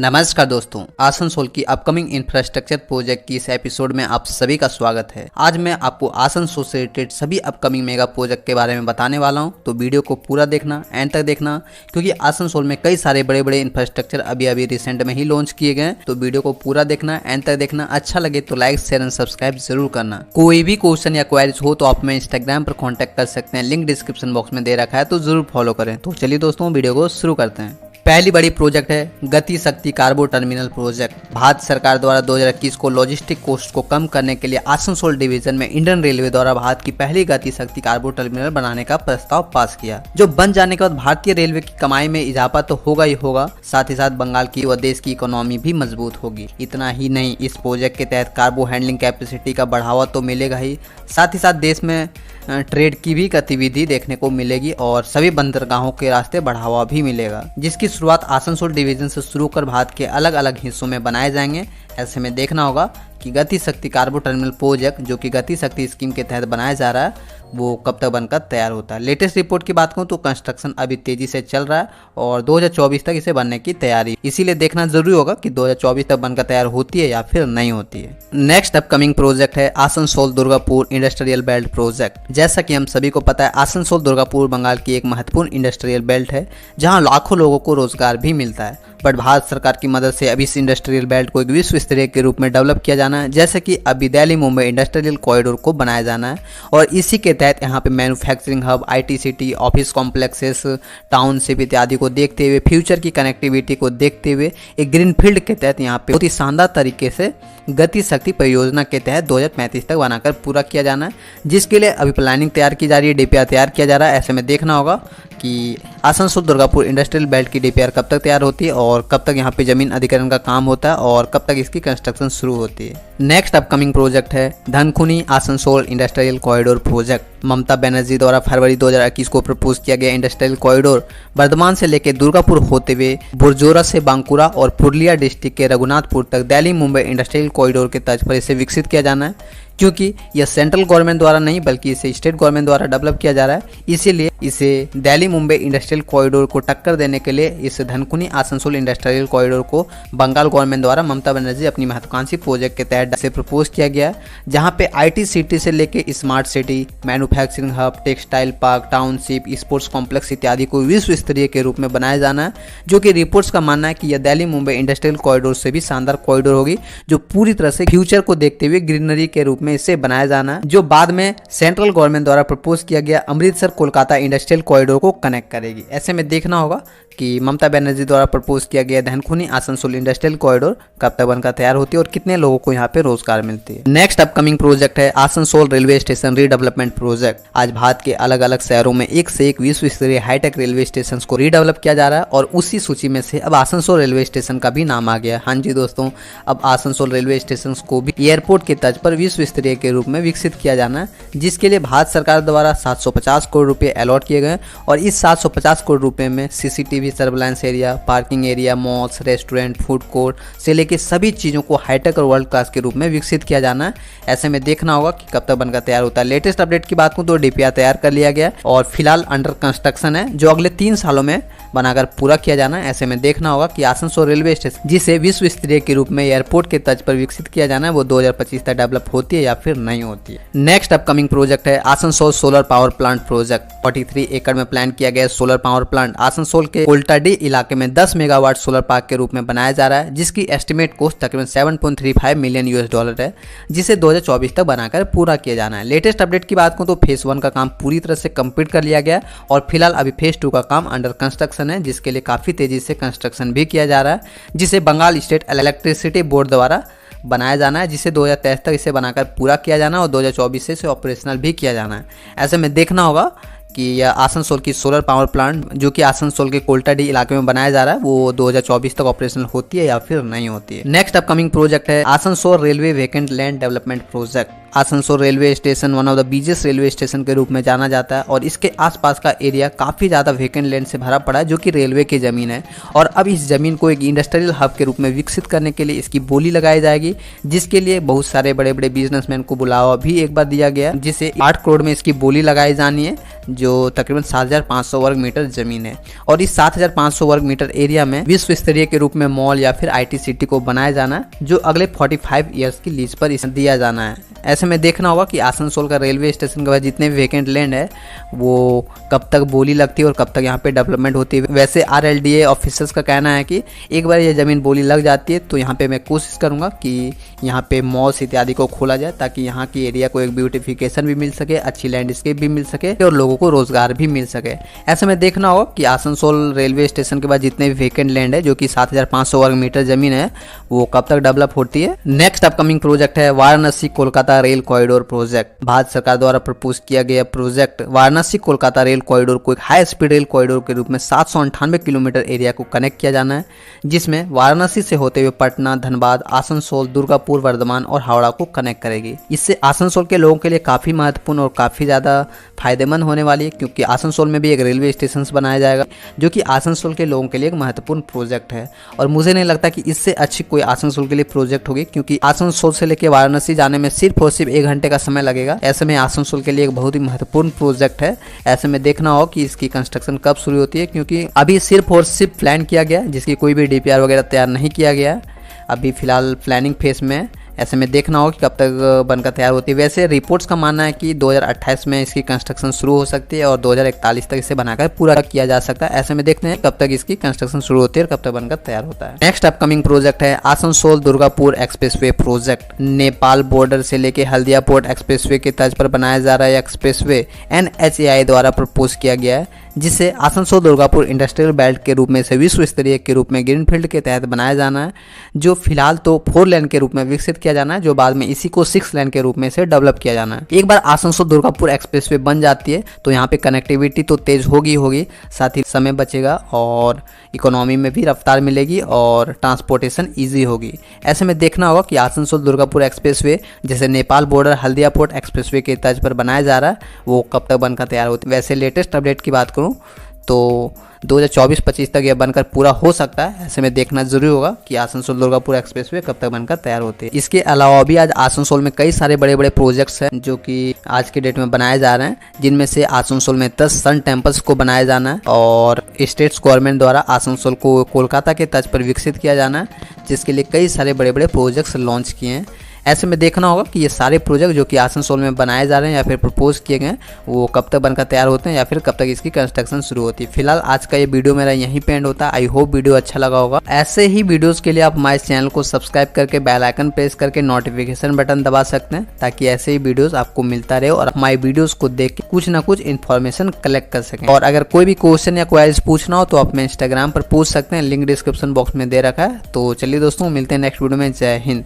नमस्कार दोस्तों, आसनसोल की अपकमिंग इंफ्रास्ट्रक्चर प्रोजेक्ट की इस एपिसोड में आप सभी का स्वागत है। आज मैं आपको आसनसोल से रिलेटेड सभी अपकमिंग मेगा प्रोजेक्ट के बारे में बताने वाला हूं, तो वीडियो को पूरा देखना, एंड तक देखना, क्योंकि आसनसोल में कई सारे बड़े बड़े इंफ्रास्ट्रक्चर अभी रिसेंट में ही लॉन्च किए गए। तो वीडियो को पूरा देखना, एंड तक देखना। अच्छा लगे तो लाइक, शेयर एंड सब्सक्राइब जरूर करना। कोई भी क्वेश्चन या क्वेरीज हो तो आप मैं इंस्टाग्राम पर कॉन्टैक्ट कर सकते हैं, लिंक डिस्क्रिप्शन बॉक्स में दे रखा है, तो जरूर फॉलो करें। तो चलिए दोस्तों, वीडियो को शुरू करते हैं। पहली बड़ी प्रोजेक्ट है गति शक्ति कार्गो टर्मिनल प्रोजेक्ट। भारत सरकार द्वारा 2021 को लॉजिस्टिक कॉस्ट को कम करने के लिए आसनसोल डिवीजन में इंडियन रेलवे द्वारा भारत की पहली गति शक्ति कार्गो टर्मिनल बनाने का प्रस्ताव पास किया, जो बन जाने के बाद भारतीय रेलवे की कमाई में इजाफा तो होगा ही होगा, साथ ही साथ बंगाल की व देश की इकोनॉमी भी मजबूत होगी। इतना ही नहीं, इस प्रोजेक्ट के तहत कार्गो हैंडलिंग कैपेसिटी का बढ़ावा तो मिलेगा ही, साथ ही साथ देश में ट्रेड की भी गतिविधि देखने को मिलेगी और सभी बंदरगाहों के रास्ते बढ़ावा भी मिलेगा, जिसकी शुरुआत आसनसोल डिवीजन से शुरू कर भारत के अलग अलग हिस्सों में बनाए जाएंगे। ऐसे में देखना होगा कि गति शक्ति कार्गो टर्मिनल प्रोजेक्ट, जो कि गति शक्ति स्कीम के तहत बनाया जा रहा है, वो कब तक बनकर तैयार होता है। लेटेस्ट रिपोर्ट की बात करूं तो कंस्ट्रक्शन अभी तेजी से चल रहा है और 2024 तक इसे बनने की तैयारी, इसीलिए देखना जरूरी होगा कि 2024 तक बनकर तैयार होती है या फिर नहीं होती है। नेक्स्ट अपकमिंग प्रोजेक्ट है Asansol Durgapur industrial belt project. जैसा कि हम सभी को पता है, आसनसोल दुर्गापुर बंगाल की एक महत्वपूर्ण इंडस्ट्रियल बेल्ट है, जहाँ लाखों लोगों को रोजगार भी मिलता है। बट भारत सरकार की मदद से अभी इस इंडस्ट्रियल बेल्ट को एक विश्व स्तरीय के रूप में डेवलप किया जाना है, जैसे कि अभी दिल्ली मुंबई इंडस्ट्रियल कॉरिडोर को बनाया जाना है और इसी के तहत यहाँ पे manufacturing hub, IT city, office complexes, township इत्यादि को देखते हुए, फ्यूचर की कनेक्टिविटी को देखते हुए एक ग्रीन फील्ड के तहत यहाँ पे बहुत ही शानदार तरीके से गति शक्ति परियोजना के तहत 2035 तक बनाकर पूरा किया जाना है, जिसके लिए अभी प्लानिंग तैयार की जा रही है, DPR तैयार किया जा रहा है। ऐसे में देखना होगा कि आसनसोल दुर्गापुर इंडस्ट्रियल बेल्ट की DPR कब तक तैयार होती है और कब तक यहाँ पे जमीन अधिग्रहण का काम होता है और कब तक इसकी कंस्ट्रक्शन शुरू होती है। नेक्स्ट अपकमिंग प्रोजेक्ट है धनकुनी Asansol industrial corridor project. Mamata Banerjee द्वारा फरवरी 2021 को प्रपोज किया गया इंडस्ट्रियल कॉरिडोर वर्धमान से लेकर दुर्गापुर होते हुए बुरजोरा से बांकुरा और पुरुलिया डिस्ट्रिक्ट के रघुनाथपुर तक दिल्ली मुंबई इंडस्ट्रियल कॉरिडोर के तर्ज पर इसे विकसित किया जाना है, क्योंकि यह सेंट्रल गवर्नमेंट द्वारा नहीं बल्कि इसे स्टेट गवर्नमेंट द्वारा डेवलप किया जा रहा है। इसीलिए इसे दिल्ली मुंबई इंडस्ट्रियल कॉरिडोर को टक्कर देने के लिए इस धनकुनी आसनसोल इंडस्ट्रियल कॉरिडोर को बंगाल गवर्नमेंट द्वारा ममता बनर्जी अपनी महत्वाकांक्षी प्रोजेक्ट के तहत से प्रपोज किया गया, जहां पे IT सिटी से लेकर smart city, manufacturing hub, textile park, township, sports complex इत्यादि को विश्व स्तरीय के रूप में बनाया जाना है, जो कि रिपोर्ट्स का मानना है कि यह दिल्ली मुंबई इंडस्ट्रियल कॉरिडोर से भी शानदार कॉरिडोर होगी, जो पूरी तरह से फ्यूचर को देखते हुए ग्रीनरी के रूप में इसे बनाया जाना है, जो बाद में सेंट्रल गवर्नमेंट द्वारा प्रपोज किया गया अमृतसर कोलकाता इंडस्ट्रियल कॉरिडोर को कनेक्ट करेगी। ऐसे में देखना होगा कि ममता बनर्जी द्वारा प्रपोज किया गया धनकुनी आसनसोल इंडस्ट्रियल कॉरिडोर कब तक बनकर तैयार होती है और कितने लोगों को यहाँ पे रोजगार मिलती है। नेक्स्ट अपकमिंग प्रोजेक्ट है Asansol railway station redevelopment project. आज भारत के अलग अलग शहरों में एक से एक विश्व स्तरीय हाईटेक रेलवे स्टेशन को रीडेवलप किया जा रहा है और उसी सूची में से अब आसनसोल रेलवे स्टेशन का भी नाम आ गया। हाँ जी दोस्तों, अब आसनसोल रेलवे स्टेशन को भी एयरपोर्ट के तर्ज पर विश्व स्तरीय के रूप में विकसित किया जाना है, जिसके लिए भारत सरकार द्वारा 750 करोड़ रुपए अलॉट किए गए और इस 750 करोड़ रुपए में CCTV surveillance area, parking area, malls, restaurant, food court से लेकर सभी चीज़ों को हाईटेक और वर्ल्ड क्लास के रूप में विकसित किया जाना है। ऐसे में देखना होगा कि कब तक बनकर तैयार होता है। लेटेस्ट अपडेट की बात करूं तो DPR तैयार कर लिया गया और फिलहाल अंडर कंस्ट्रक्शन है, जो अगले 3 सालों में बनाकर पूरा किया जाना है। ऐसे में देखना होगा कि आसनसोल रेलवे स्टेशन, जिसे विश्व स्तरीय के रूप में एयरपोर्ट के तर्ज पर विकसित किया जाना है, वो 2025 तक डेवलप होती है या फिर नहीं होती है। नेक्स्ट अपकमिंग प्रोजेक्ट है Asansol solar power plant project. 43 एकड़ में प्लान किया गया सोलर पावर प्लांट आसनसोल के कोल्टाडी इलाके में 10 मेगावाट सोलर पार्क के रूप में बनाया जा रहा है, जिसकी एस्टिमेट कॉस्ट तकरीबन $7.35 मिलियन है, जिसे 2024 तक बनाकर पूरा किया जाना है। लेटेस्ट अपडेट की बात करूं तो फेज 1 का काम पूरी तरह से कंप्लीट कर लिया गया और फिलहाल अभी फेज 2 का काम अंडर कंस्ट्रक्शन है, जिसके लिए काफी तेजी से कंस्ट्रक्शन भी किया जा रहा है, जिसे बंगाल स्टेट इलेक्ट्रिसिटी बोर्ड द्वारा बनाया जाना है, जिसे 2023 तक इसे बनाकर पूरा किया जाना है और 2024 से इसे ऑपरेशनल भी किया जाना है। ऐसे में देखना होगा कि यह आसनसोल की सोलर पावर प्लांट, जो कि आसनसोल के कोल्टाडी इलाके में बनाया जा रहा है, वो 2024 तक ऑपरेशनल होती है या फिर नहीं होती है। नेक्स्ट अपकमिंग प्रोजेक्ट है Asansol railway vacant land development project. Asansol railway station one of the biggest railway station के रूप में जाना जाता है और इसके आसपास का एरिया काफ़ी ज़्यादा वेकेंट लैंड से भरा पड़ा है जो कि रेलवे की ज़मीन है। और अब इस ज़मीन को एक इंडस्ट्रियल हब के रूप में विकसित करने के लिए इसकी बोली लगाई जाएगी, जिसके लिए बहुत सारे बड़े बड़े बिजनेसमैन को बुलावा भी एक बार दिया गया, जिसे 8 करोड़ में इसकी बोली लगाई जानी है, जो तकरीबन 7,500 वर्ग मीटर ज़मीन है। और इस 7,500 वर्ग मीटर एरिया में विश्व स्तरीय के रूप में मॉल या फिर IT सिटी को बनाया जाना है, जो अगले 45 ईयर्स की लीज पर इसे दिया जाना है। ऐसे में देखना होगा कि आसनसोल का रेलवे स्टेशन के बाद जितने वेकेंट लैंड है वो कब तक बोली लगती है और कब तक यहाँ पे डेवलपमेंट होती है। वैसे RLDA ऑफिसर्स का कहना है कि एक बार ये ज़मीन बोली लग जाती है तो यहाँ पे मैं कोशिश करूँगा कि यहाँ पे मॉल्स इत्यादि को खोला जाए, ताकि यहाँ की एरिया को एक ब्यूटिफिकेशन भी मिल सके, अच्छी लैंडस्केप भी मिल सके और लोगों को रोजगार भी मिल सके। ऐसे में देखना होगा कि आसनसोल रेलवे स्टेशन के बाद जितने भी वेकेंट लैंड है, जो कि 7,500 वर्ग मीटर जमीन है, वो कब तक डेवलप होती है। नेक्स्ट अपकमिंग प्रोजेक्ट है Varanasi Kolkata rail corridor project. Bharat सरकार द्वारा प्रपोज किया गया project Varanasi Kolkata rail corridor को एक हाई स्पीड रेल कॉरिडोर के रूप में 798 किलोमीटर एरिया को कनेक्ट किया जाना है, जिसमें वाराणसी से होते हुए पटना, धनबाद, आसनसोल, दुर्गापुर, वर्धमान और हावड़ा को कनेक्ट करेगी। इससे आसनसोल के लोगों के लिए काफी महत्वपूर्ण और काफी ज्यादा फायदेमंद होने वाली है, क्योंकि आसनसोल में भी एक रेलवे स्टेशन बनाया जाएगा, जो कि आसनसोल के लोगों के लिए एक महत्वपूर्ण प्रोजेक्ट है। और मुझे नहीं लगता कि इससे अच्छी कोई आसनसोल के लिए प्रोजेक्ट होगी, क्योंकि आसनसोल से लेकर वाराणसी जाने में सिर्फ और सिर्फ 1 घंटे का समय लगेगा। ऐसे में आसनसोल के लिए एक बहुत ही महत्वपूर्ण प्रोजेक्ट है। ऐसे में देखना हो कि इसकी कंस्ट्रक्शन कब शुरू होती है, क्योंकि अभी सिर्फ और सिर्फ प्लान किया गया, जिसकी कोई भी DPR वगैरह तैयार नहीं किया गया, अभी फिलहाल प्लानिंग फेज में। ऐसे में देखना होगा कि कब तक बनकर तैयार होती है। वैसे रिपोर्ट्स का मानना है कि 2028 में इसकी कंस्ट्रक्शन शुरू हो सकती है और 2041 तक इसे बनाकर पूरा किया जा सकता है। ऐसे में देखते हैं कब तक इसकी कंस्ट्रक्शन शुरू होती है और कब तक बनकर तैयार होता है। नेक्स्ट अपकमिंग प्रोजेक्ट है Asansol Durgapur expressway project. Nepal border से लेकर हल्दिया पोर्ट एक्सप्रेसवे के तर्ज पर बनाया जा रहा है एक्सप्रेसवे NHAI द्वारा प्रपोज किया गया है, जिसे आसनसोल दुर्गापुर इंडस्ट्रियल बेल्ट के रूप में से विश्व स्तरीय के रूप में ग्रीनफील्ड के तहत बनाया जाना है, जो फिलहाल तो 4 लेन के रूप में विकसित किया जाना है, जो बाद में इसी को 6 लेन के रूप में से डेवलप किया जाना है। एक बार आसनसोल दुर्गापुर एक्सप्रेसवे बन जाती है तो यहाँ पे कनेक्टिविटी तो तेज होगी, साथ ही समय बचेगा और इकोनॉमी में भी रफ्तार मिलेगी और ट्रांसपोर्टेशन ईजी होगी। ऐसे में देखना होगा कि आसनसोल दुर्गापुर एक्सप्रेसवे जैसे Nepal border Haldia port expressway के तर्ज पर बनाया जा रहा है, वो कब तक बनकर तैयार होती है। वैसे लेटेस्ट अपडेट की बात करूँ तो 2024-25 तक यह बनकर पूरा हो सकता है। ऐसे में देखना जरूरी होगा कि आसनसोल दुर्गापुर एक्सप्रेसवे कब तक बनकर तैयार होते हैं। इसके अलावा भी आज आसनसोल में कई सारे बड़े बड़े प्रोजेक्ट्स हैं जो कि आज के डेट में बनाए जा रहे हैं, जिनमें से आसनसोल में 10 सन टेम्पल्स को बनाया जाना है और स्टेट्स गवर्नमेंट द्वारा आसनसोल को कोलकाता के तर्ज पर विकसित किया जाना है, जिसके लिए कई सारे बड़े बड़े प्रोजेक्ट्स लॉन्च किए हैं। ऐसे में देखना होगा कि ये सारे प्रोजेक्ट जो कि आसनसोल में बनाए जा रहे हैं या फिर प्रपोज किए गए हैं, वो कब तक बनकर तैयार होते हैं या फिर कब तक इसकी कंस्ट्रक्शन शुरू होती है। फिलहाल आज का ये वीडियो मेरा यहीं पे एंड होता है। आई होप वीडियो अच्छा लगा होगा। ऐसे ही वीडियोस के लिए आप हमारे चैनल को सब्सक्राइब करके बेल आइकन प्रेस करके नोटिफिकेशन बटन दबा सकते हैं, ताकि ऐसे ही वीडियोस आपको मिलता रहे और हमारे वीडियोस को देख के कुछ ना कुछ इन्फॉर्मेशन कलेक्ट कर सकें। और अगर कोई भी क्वेश्चन या क्वेरीज पूछना हो तो आप अपने इंस्टाग्राम पर पूछ सकते हैं, लिंक डिस्क्रिप्शन बॉक्स में दे रखा है। तो चलिए दोस्तों, मिलते हैं नेक्स्ट वीडियो में। जय हिंद।